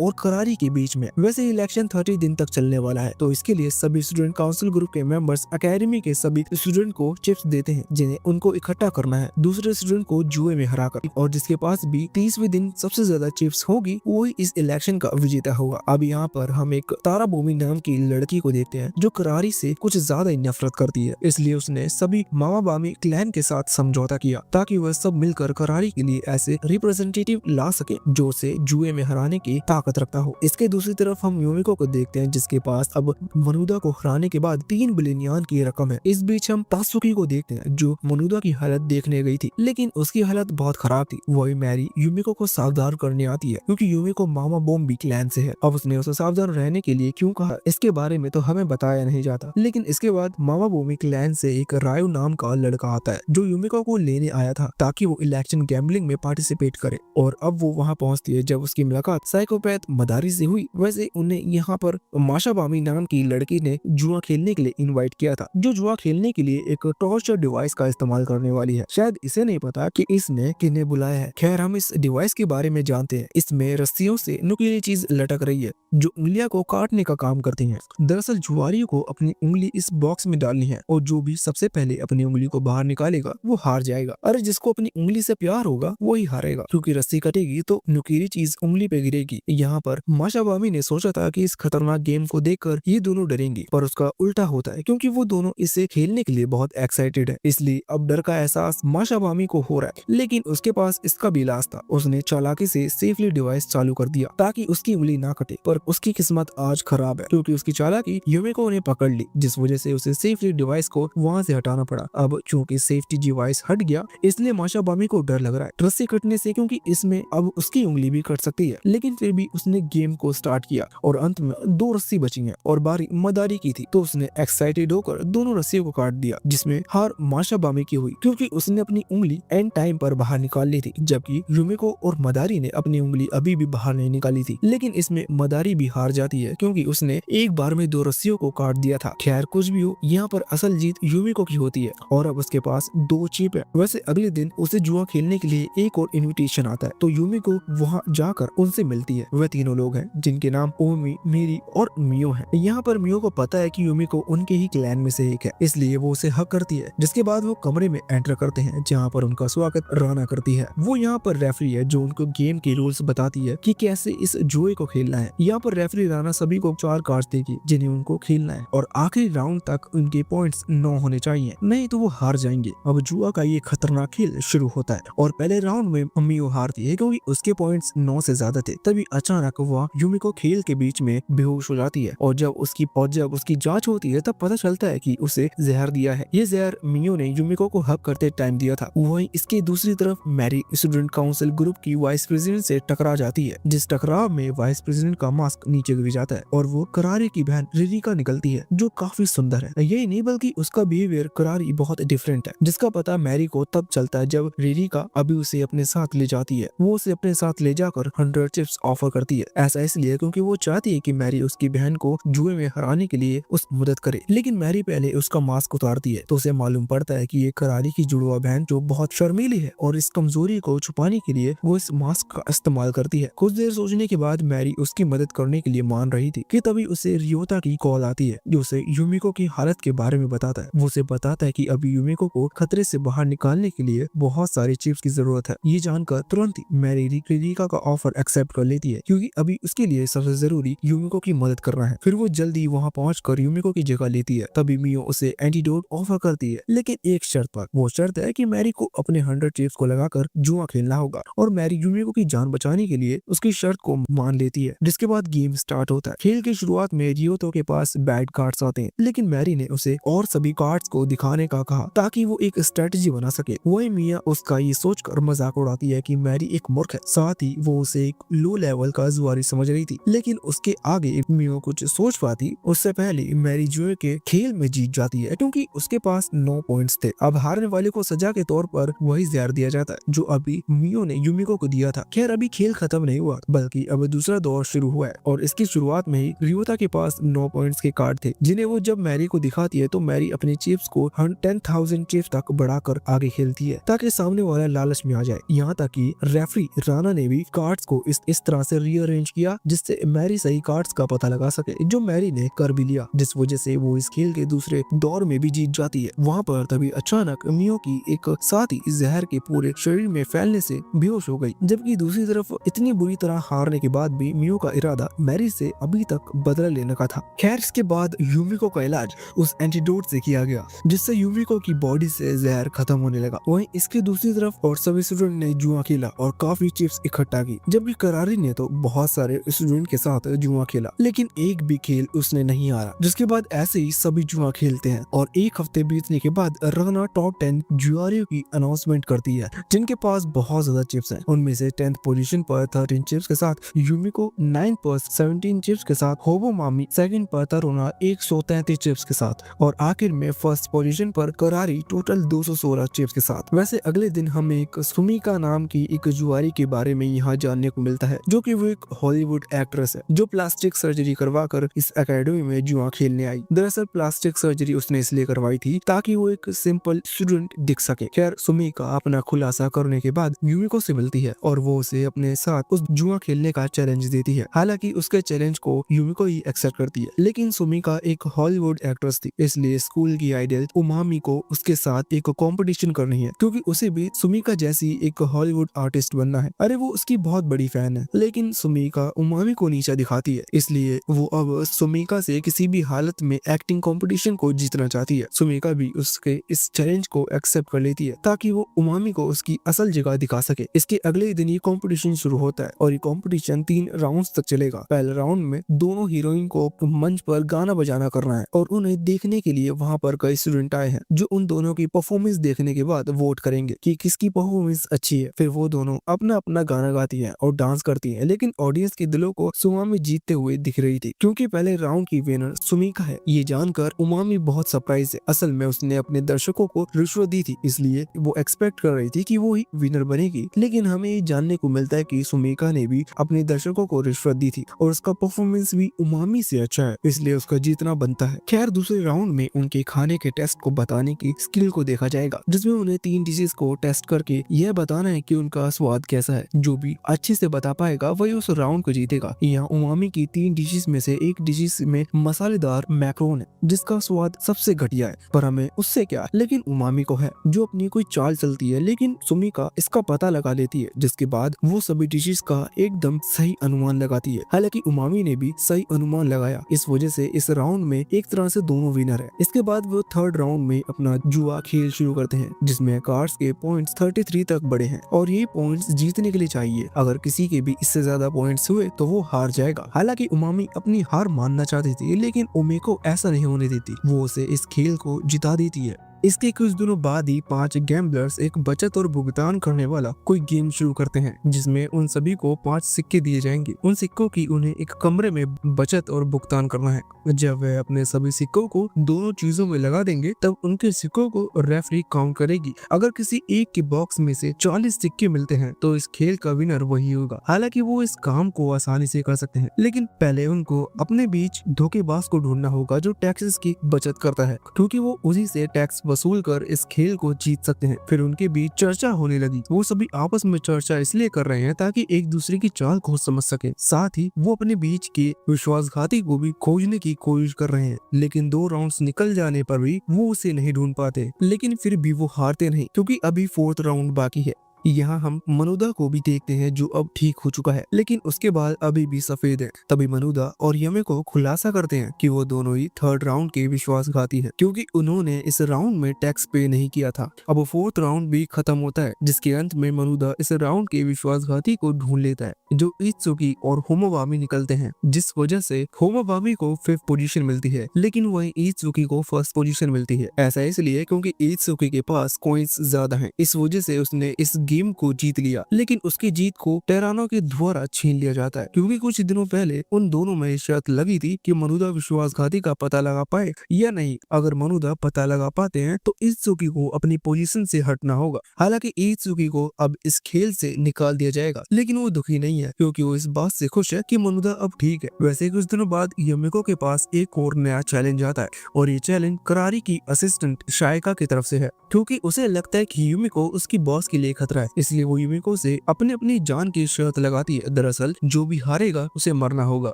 और करारी के बीच में। वैसे इलेक्शन 30 दिन तक चलने वाला है, तो इसके लिए सभी स्टूडेंट काउंसिल ग्रुप के मेंबर्स एकेडमी के सभी स्टूडेंट को चिप्स देते हैं जिन्हें उनको इकट्ठा करना है दूसरे स्टूडेंट को जुए में हराकर, और जिसके पास भी 30वें दिन सबसे ज्यादा चिप्स होगी वही इस इलेक्शन का विजेता होगा। अब यहाँ पर हम एक तारा बोमी नाम की लड़की को देखते हैं जो करारी से कुछ ज्यादा ही नफरत करती है, इसलिए उसने सभी मामा बामी क्लैन के साथ समझौता किया ताकि वह सब मिलकर करारी के लिए ऐसे रिप्रेजेंटेटिव ला सके जो उसे जुए में हराने की ताकत रखता हो। इसके दूसरी तरफ हम यूमिको को देखते हैं जिसके पास अब मनुदा को हराने के बाद 3 बिलियन यान की रकम है। इस बीच हम तासुकी को देखते हैं जो मनुदा की हालत देखने गई थी, लेकिन उसकी हालत बहुत खराब थी। वही मैरी यूमिको को सावधान करने आती है क्योंकि यूमिको मामा बोम्बी क्लैन से है। अब उसने उसे सावधान रहने के लिए क्यों कहा इसके बारे में तो हमें बताया नहीं जाता, लेकिन इसके बाद मामा बोमी क्लैन से एक रायो नाम का लड़का आता है जो यूमिको को लेने आया था ताकि वो इलेक्शन गैम्बलिंग में पार्टिसिपेट करे, और अब वो वहाँ पहुँचती है जब उसकी मुलाकात साइकोपैथ मदारी से हुई। वैसे उन्हें यहाँ पर माशा बामी नाम की लड़की ने जुआ खेलने के लिए इनवाइट किया था, जो जुआ खेलने के लिए एक टॉर्चर डिवाइस का इस्तेमाल करने वाली है। शायद इसे नहीं पता कि इसने किन्हें बुलाया है। खैर हम इस डिवाइस के बारे में जानते हैं। इसमें रस्सियों से नुकीली चीज लटक रही है जो उंगलियां को काटने का काम करती हैं। दरअसल जुआरियों को अपनी उंगली इस बॉक्स में डालनी है और जो भी सबसे पहले अपनी उंगली को बाहर निकालेगा वो हार जाएगा। अरे जिसको अपनी उंगली से प्यार होगा वही हारेगा, क्योंकि रस्सी कटेगी तो नुकीली चीज उंगली पे गिरेगी। यहाँ पर माशा बामी ने सोचा था कि इस खतरनाक गेम को देखकर ये दोनों डरेंगी, पर उसका उल्टा होता है क्योंकि वो दोनों इसे खेलने के लिए बहुत एक्साइटेड है। इसलिए अब डर का एहसास माशा बामी को हो रहा है, लेकिन उसके पास इसका भी इलाज था। उसने चालाकी से सेफली डिवाइस चालू कर दिया ताकि उसकी उंगली ना कटे, पर उसकी किस्मत आज खराब है क्योंकि उसकी चालाकी यूमिको ने पकड़ ली, जिस वजह से उसे सेफली डिवाइस को वहाँ से हटाना पड़ा। अब चूंकि सेफ्टी डिवाइस हट गया इसलिए माशा बामी को डर लग रहा है रस्सी कटने से, क्योंकि इसमें अब उसकी उंगली भी कट सकती है। लेकिन फिर भी उसने गेम को स्टार्ट किया और अंत में 2 रस्सी बची हैं और बारी मदारी की थी, तो उसने एक्साइटेड होकर दोनों रस्सियों को काट दिया, जिसमें हार माशा बामी की हुई क्योंकि उसने अपनी उंगली एंड टाइम पर बाहर निकाल ली थी, जबकि यूमिको और मदारी ने अपनी उंगली अभी भी बाहर नहीं निकाली थी। लेकिन इसमें मदारी भी हार जाती है क्योंकि उसने एक बार में 2 रस्सियों को काट दिया था। खैर कुछ भी हो, यहाँ पर असल जीत यूमिको की होती है और अब उसके पास 2 चिप है। वैसे अगले दिन उसे जुआ खेलने के लिए एक और इनविटेशन आता है, तो यूमिको वहाँ जाकर उनसे मिलती है। वह तीनों लोग हैं जिनके नाम ओमी, मेरी और मियो है। यहाँ पर मियो को पता है कि यूमिको उनके ही क्लैन में से एक है, इसलिए वो उसे हक करती है। जिसके बाद वो कमरे में एंटर करते हैं जहाँ पर उनका स्वागत राना करती है। वो यहाँ पर रेफरी है जो उनको गेम के रूल्स बताती है कि कैसे इस जुए को खेलना है। यहाँ पर रेफरी राना सभी को 4 कार्ड देगी जिन्हें उनको खेलना है और आखिरी राउंड तक उनके पॉइंट्स 9 होने चाहिए, नहीं तो वो हार जाएंगे। अब जुआ का ये खतरनाक खेल शुरू होता है और पहले राउंड में मियो हारती है क्योंकि उसके पॉइंट्स 9 से ज्यादा थे। तभी अचानक वह यूमिको खेल के बीच में बेहोश हो जाती है और जब उसकी जांच होती है तब पता चलता है कि उसे जहर दिया है। ये जहर मियो ने यूमिको को हक करते टाइम दिया था। वहीं इसके दूसरी तरफ मैरी स्टूडेंट काउंसिल ग्रुप की वाइस प्रेसिडेंट से टकरा जाती है, जिस टकराव में वाइस प्रेसिडेंट का मास्क नीचे गिर जाता है और वो करारी की बहन रिरिका निकलती है जो काफी सुंदर है। यही नहीं बल्कि उसका बिहेवियर करारी बहुत डिफरेंट है, जिसका पता मैरी को तब चलता है जब रिरिका अभी उसे अपने साथ ले जाती है। वो उसे अपने साथ ले जाकर 100 चिप्स ऑफर करती है। ऐसा इसलिए क्योंकि वो चाहती है कि मैरी उसकी बहन को जुए में हराने के लिए उस मदद करे। लेकिन मैरी पहले उसका मास्क उतारती है तो उसे मालूम पड़ता है कि ये करारी की जुड़वा बहन जो बहुत शर्मीली है और इस कमजोरी को छुपाने के लिए वो इस मास्क का इस्तेमाल करती है। कुछ देर सोचने के बाद मैरी उसकी मदद करने के लिए मान रही थी कि तभी उसे रियोता की कॉल आती है जो उसे यूमिको की हालत के बारे में बताता है। वो उसे बताता है कि अभी यूमिको को खतरे से बाहर निकालने के लिए बहुत सारे चिप्स की जरूरत है। ये जानकर तुरंत ही मैरी रिरिका का ऑफर एक्सेप्ट कर लेती है क्योंकि अभी उसके लिए सबसे जरूरी यूमिको की मदद करना है। फिर वो जल्दी वहाँ पहुंचकर यूमिको की जगह लेती है। तभी मियो उसे एंटीडोट ऑफर करती है, लेकिन एक शर्त पर। वो शर्त है कि मैरी को अपने 100 चिप्स को लगाकर जुआ खेलना होगा और मैरी यूमिको की जान बचाने के लिए उसकी शर्त को मान लेती है। जिसके बाद गेम स्टार्ट होता है। खेल की शुरुआत में रियोतो के पास बैड कार्ड्स आते हैं, लेकिन मैरी ने उसे और सभी कार्ड्स को दिखाने का कहा ताकि वो एक स्ट्रेटेजी बना सके। वही मिया उसका ये सोचकर मजाक उड़ाती है कि मैरी एक मूर्ख है, साथ ही वो उसे एक लो लेवल का जुआरी समझ रही थी। लेकिन उसके आगे मियो कुछ सोच पाती उससे पहले मैरी जुए के खेल में जीत जाती है, क्योंकि उसके पास 9 पॉइंट्स थे। अब हारने वाले को सजा के तौर पर वही जहर दिया जाता है जो अभी मियो ने यूमिको को दिया था। खैर अभी खेल खत्म नहीं हुआ, बल्कि अब दूसरा दौर शुरू हुआ है और इसकी शुरुआत में ही रियोता के पास 9 पॉइंट्स के कार्ड थे, जिन्हें वो जब मैरी को दिखाती है तो मैरी अपने चिप्स को 10,000 चिप्स तक बढ़ाकर आगे खेलती है ताकि सामने वाला लालच में आ जाए। यहाँ तक कि रेफरी राना ने भी कार्ड्स को इस तरह से रीअरेंज किया जिससे मैरी सही कार्ड्स का पता लगा सके, जो मैरी ने कर भी लिया, जिस वजह से वो इस खेल के दूसरे दौर में भी जीत जाती है। वहाँ पर तभी अचानक मियो की एक साथी जहर के पूरे शरीर में फैलने से बेहोश हो गई, जबकि दूसरी तरफ इतनी बुरी तरह हारने के बाद भी मियो का इरादा मैरी से अभी तक बदला लेने का था। खैर इसके बाद यूमिको का इलाज उस एंटीडोट से किया गया जिससे यूमिको की बॉडी से जहर खत्म होने लगा। वहीं इसके दूसरी तरफ और सभी स्टूडेंट ने जुआ खेला और काफी चिप्स इकट्ठा की, जबकि करारी ने तो बहुत सारे स्टूडेंट के साथ जुआ खेला लेकिन एक भी खेल उसने नहीं हारा। जिसके बाद ऐसे ही सभी जुआ खेलते हैं और एक हफ्ते बीतने के बाद राना टॉप 10 जुआरियों की अनाउंसमेंट करती है जिनके पास बहुत ज्यादा चिप्स हैं। उनमें से 10th पोजीशन पर 13 चिप्स के साथ यूमिको, 9th पर 17 चिप्स के साथ होबो मामी, 2nd पर तरुणा 133 चिप्स के साथ और आखिर में फर्स्ट पोजीशन पर करारी टोटल 216 चिप्स के साथ। वैसे अगले दिन हमें एक सुमिका नाम की एक जुआरी के बारे में यहाँ जानने को मिलता है, जो कि वो एक हॉलीवुड एक्ट्रेस है जो प्लास्टिक सर्जरी करवा कर इस एकेडमी में जुआ खेलने आई। दरअसल प्लास्टिक सर्जरी उसने इसलिए करवाई थी ताकि वो एक सिंपल स्टूडेंट दिख सके। खैर सुमिका अपना खुलासा करने के बाद यूमिको से मिलती है और वो उसे अपने साथ उस जुआ खेलने का चैलेंज देती है। हालांकि उसके चैलेंज को यूमिको ही एक्सेप्ट करती है, लेकिन सुमिका एक हॉलीवुड एक्ट्रेस थी, इसलिए स्कूल की आइडल उमामी को उसके साथ एक कंपटीशन करनी है, क्योंकि उसे भी सुमिका जैसी एक हॉलीवुड आर्टिस्ट बनना है। अरे वो उसकी बहुत बड़ी फैन है, लेकिन सुमिका उमामी को नीचा दिखाती है, इसलिए वो अब सुमिका से किसी भी हालत में एक्टिंग कंपटीशन को जीतना चाहती है। सुमिका भी उसके इस चैलेंज को एक्सेप्ट कर लेती है ताकि वो उमामी को उसकी असल जगह दिखा सके। इसके अगले दिन ये कंपटीशन शुरू होता है और ये कंपटीशन 3 राउंड्स तक चलेगा। पहले राउंड में दोनों हीरोइन को मंच पर गाना बजाना करना है और उन्हें देखने के लिए वहाँ पर कई स्टूडेंट आए हैं जो उन दोनों की परफॉर्मेंस देखने के बाद वोट करेंगे कि किसकी परफॉर्मेंस अच्छी है। फिर वो दोनों अपना अपना गाना गाती है और डांस करती है, लेकिन ऑडियंस के दिलों को सुमामी जीतते हुए दिख रही थी क्योंकि पहले राउंड की विनर सुमिका है। ये जानकर उमामी बहुत सरप्राइज है। असल में उसने अपने दर्शकों को रिश्वत दी थी, इसलिए वो एक्सपेक्ट कर रही थी कि वो ही विनर बनेगी, लेकिन हमें ये जानने को मिलता है कि सुमिका ने भी अपने दर्शकों को रिश्वत दी थी और उसका परफॉर्मेंस भी उमामी से अच्छा है, इसलिए उसका जीतना बनता है। खैर दूसरे राउंड में उनके खाने के टेस्ट को बताने की स्किल को देखा जाएगा, जिसमें उन्हें 3 डिशेस को टेस्ट करके यह बताना है कि उनका स्वाद कैसा है। जो भी अच्छे से बता पाएगा वही उस राउंड को जीतेगा। यहाँ उमामी की 3 डिशेस में से एक डिशेस में मसालेदार मैक्रोन है जिसका स्वाद सबसे घटिया है, पर हमें उससे क्या, लेकिन उमामी को है जो अपनी कोई चाल चलती है, लेकिन सुमिका इसका पता लगा लेती है, जिसके बाद वो सभी डिशेस का एकदम सही अनुमान लगाती है। हालांकि उमामी ने भी सही अनुमान लगाया, इस वजह से इस राउंड में एक तरह से दोनों विनर है। इसके बाद वो थर्ड राउंड में अपना जुआ खेल शुरू करते हैं, जिसमें कार्ड्स के पॉइंट्स 33 तक बढ़े हैं और ये पॉइंट्स जीतने के लिए चाहिए। अगर किसी के भी इससे ज्यादा पॉइंट्स हुए तो वो हार जाएगा। हालांकि उमामी अपनी हार मानना चाहती थी, लेकिन उमेको ऐसा नहीं होने देती, वो उसे इस खेल को जिता देती है। इसके कुछ दिनों बाद ही 5 गैम्बलर्स एक बचत और भुगतान करने वाला कोई गेम शुरू करते हैं, जिसमें उन सभी को 5 सिक्के दिए जाएंगे। उन सिक्कों की उन्हें एक कमरे में बचत और भुगतान करना है। जब वे अपने सभी सिक्कों को दोनों चीजों में लगा देंगे तब उनके सिक्कों को रेफरी काउंट करेगी। अगर किसी एक के बॉक्स में से 40 सिक्के मिलते हैं तो इस खेल का विनर वही होगा। हालांकि वो इस काम को आसानी से कर सकते हैं, लेकिन पहले उनको अपने बीच धोखेबाज को ढूंढना होगा जो टैक्सेस की बचत करता है, क्योंकि वो उसी से टैक्स वसूल कर इस खेल को जीत सकते हैं। फिर उनके बीच चर्चा होने लगी। वो सभी आपस में चर्चा इसलिए कर रहे हैं ताकि एक दूसरे की चाल को समझ सके। साथ ही वो अपने बीच के विश्वासघाती को भी खोजने की कोशिश कर रहे हैं, लेकिन 2 राउंड्स निकल जाने पर भी वो उसे नहीं ढूंढ पाते। लेकिन फिर भी वो हारते नहीं, क्योंकि अभी 4th राउंड बाकी है। यहाँ हम मनुदा को भी देखते हैं जो अब ठीक हो चुका है, लेकिन उसके बाद अभी भी सफेद है। तभी मनुदा और यमे को खुलासा करते हैं कि वो दोनों ही थर्ड राउंड के विश्वासघाती हैं, क्योंकि उन्होंने इस राउंड में टैक्स पे नहीं किया था। अब फोर्थ राउंड भी खत्म होता है, जिसके अंत में मनुदा इस राउंड के विश्वासघाती को ढूंढ लेता है, जो इत्सुकी और होमोवामी निकलते हैं, जिस वजह से होमोवामी को 5th पोजीशन मिलती है, लेकिन वहीं इत्सुकी को 1st पोजीशन मिलती है। ऐसा इसलिए क्योंकि इत्सुकी के पास कॉइंस ज्यादा हैं, इस वजह से उसने इस गेम को जीत लिया। लेकिन उसकी जीत को टेरानो के द्वारा छीन लिया जाता है, क्योंकि कुछ दिनों पहले उन दोनों में शर्त लगी थी कि मनुदा विश्वासघाती का पता लगा पाए या नहीं। अगर मनुदा पता लगा पाते हैं तो इत्सुकी को अपनी पोजीशन से हटना होगा। हालांकि इत्सुकी को अब इस खेल से निकाल दिया जाएगा, लेकिन वो दुखी नहीं है, क्योंकि वो इस बात से खुश है कि मनुदा अब ठीक है। वैसे कुछ दिनों बाद यमिको के पास एक और नया चैलेंज आता है, और ये चैलेंज करारी की असिस्टेंट शाइका की तरफ से है, क्योंकि उसे लगता है कि युमिको उसकी बॉस के लिए खतरा है। इसलिए वो युमिको से अपनी जान की शर्त लगाती है। दरअसल जो भी हारेगा उसे मरना होगा।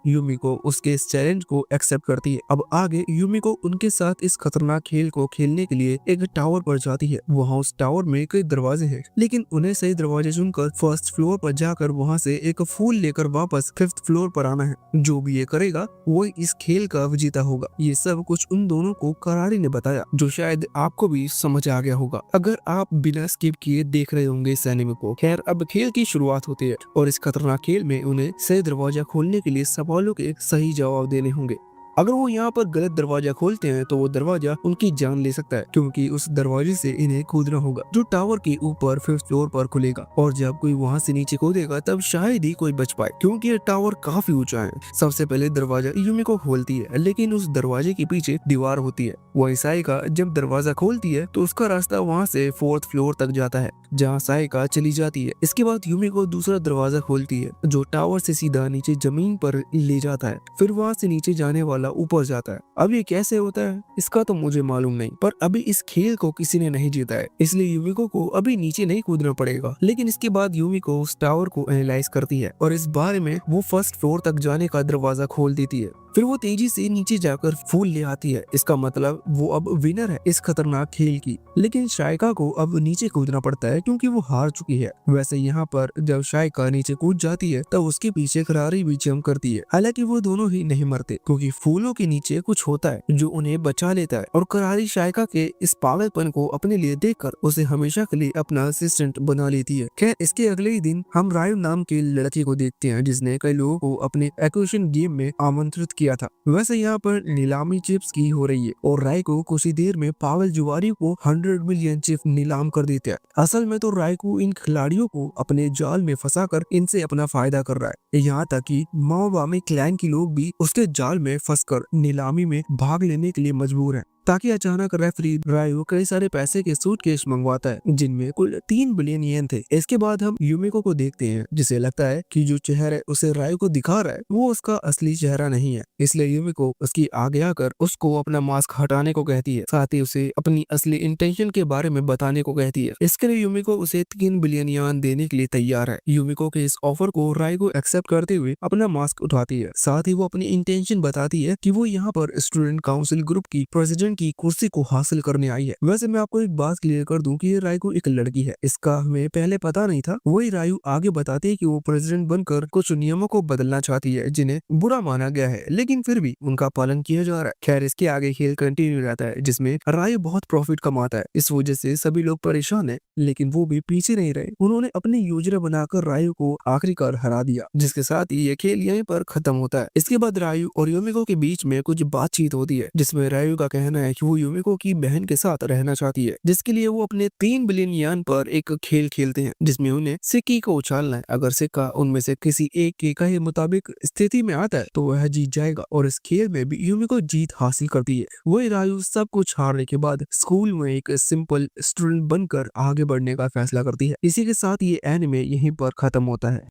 युमिको उसके इस चैलेंज को एक्सेप्ट करती है। अब आगे युमिको उनके साथ इस खतरनाक खेल को खेलने के लिए एक टावर पर जाती है। वहाँ उस टावर में कई दरवाजे हैं, लेकिन उन्हें सही दरवाजे चुनकर 1st फ्लोर पर जाकर वहाँ से एक फूल लेकर वापस 5th फ्लोर पर आना है। जो भी ये करेगा वो इस खेल का विजेता होगा। ये सब कुछ उन दोनों को करारी ने बताया, जो शायद आपको भी समझ आ गया होगा अगर आप बिना स्किप किए देख रहे होंगे इस एनिमे को। खैर, अब खेल की शुरुआत होती है, और इस खतरनाक खेल में उन्हें सही दरवाजा खोलने के लिए सवालों के सही जवाब देने होंगे। अगर वो यहाँ पर गलत दरवाजा खोलते हैं तो वो दरवाजा उनकी जान ले सकता है, क्योंकि उस दरवाजे से इन्हें कूदना होगा, जो टावर के ऊपर 5th फ्लोर पर खुलेगा। और जब कोई वहाँ से नीचे कूदेगा तब शायद ही कोई बच पाए, क्योंकि ये टावर काफी ऊंचा है। सबसे पहले दरवाजा युमिको खोलती है, लेकिन उस दरवाजे के पीछे दीवार होती है। वही साइका जब दरवाजा खोलती है तो उसका रास्ता वहाँ से 4th फ्लोर तक जाता है, जहाँ साइका चली जाती है। इसके बाद युमिको दूसरा दरवाजा खोलती है, जो टावर से सीधा नीचे जमीन पर ले जाता है। फिर वहाँ से नीचे जाने वाला ऊपर जाता है। अब ये कैसे होता है इसका तो मुझे मालूम नहीं, पर अभी इस खेल को किसी ने नहीं जीता है, इसलिए युमिको को अभी नीचे नहीं कूदना पड़ेगा। लेकिन इसके बाद युमिको उस टावर को एनालाइज करती है, और इस बारे में वो 1st फ्लोर तक जाने का दरवाजा खोल देती है। फिर वो तेजी से नीचे जाकर फूल ले आती है। इसका मतलब वो अब विनर है इस खतरनाक खेल की। लेकिन शाइका को अब नीचे कूदना पड़ता है, क्योंकि वो हार चुकी है। वैसे यहाँ पर जब शाइका नीचे कूद जाती है तब उसके पीछे करारी भी जंप करती है। हालांकि वो दोनों ही नहीं मरते, क्योंकि फूलों के नीचे कुछ होता है जो उन्हें बचा लेता है, और करारी शाइका के इस पागलपन को अपने लिए देखकर उसे हमेशा के लिए अपना असिस्टेंट बना लेती है। खैर, इसके अगले ही दिन हम रायु नाम के लड़के को देखते हैं, जिसने कई लोगों को अपने एक्वेशन गेम में आमंत्रित किया था। वैसे यहाँ पर नीलामी चिप्स की हो रही है, और राय को कुछ ही देर में पागल जुआरी को 100 मिलियन चिप नीलाम कर देते हैं। असल में तो राय को इन खिलाड़ियों को अपने जाल में फंसाकर इनसे अपना फायदा कर रहा है। यहाँ तक कि माओवामी क्लैन के लोग भी उसके जाल में फंसकर नीलामी में भाग लेने के लिए मजबूर हैं। ताकि अचानक रेफरी रायु कई सारे पैसे के सूटकेस मंगवाता है, जिनमें कुल 3 बिलियन येन थे। इसके बाद हम युमिको को देखते हैं, जिसे लगता है कि जो चेहरा उसे रायु को दिखा रहा है वो उसका असली चेहरा नहीं है। इसलिए युमिको उसकी आगे आकर उसको अपना मास्क हटाने को कहती है, साथ ही उसे अपनी असली इंटेंशन के बारे में बताने को कहती है। इसके लिए युमिको उसे 3 बिलियन यान देने के लिए तैयार है। युमिको के इस ऑफर को रायु को एक्सेप्ट करते हुए अपना मास्क उठाती है। साथ ही वो अपनी इंटेंशन बताती है कि वो यहाँ पर स्टूडेंट काउंसिल ग्रुप की प्रेसिडेंट की कुर्सी को हासिल करने आई है। वैसे मैं आपको एक बात क्लियर कर दूं कि ये रायु एक लड़की है, इसका हमें पहले पता नहीं था। वही रायु आगे बताती है कि वो प्रेसिडेंट बनकर कुछ नियमों को बदलना चाहती है, जिन्हें बुरा माना गया है, लेकिन फिर भी उनका पालन किया जा रहा है। खैर, इसके आगे खेल कंटिन्यू रहता है, जिसमें रायु बहुत प्रॉफिट कमाता है। इस वजह से सभी लोग परेशान है, लेकिन वो भी पीछे नहीं रहे। उन्होंने अपनी योजना बनाकर रायु को आखिरकार हरा दिया, जिसके साथ ही ये खेल यहीं पर खत्म होता है। इसके बाद रायु और युमिको के बीच में कुछ बातचीत होती है, जिसमें रायु का कहना है कि वो युमिको की बहन के साथ रहना चाहती है, जिसके लिए वो अपने 3 बिलियन यान पर एक खेल खेलते हैं, जिसमें उन्हें सिक्के को उछालना है। अगर सिक्का उनमें से किसी एक के कहे मुताबिक स्थिति में आता है तो वह जीत जाएगा, और इस खेल में भी युमिको जीत हासिल करती है। वही रायु सब कुछ हारने के बाद स्कूल में एक सिंपल स्टूडेंट बनकर आगे बढ़ने का फैसला करती है। इसी के साथ ये एनिमे यहीं पर खत्म होता है।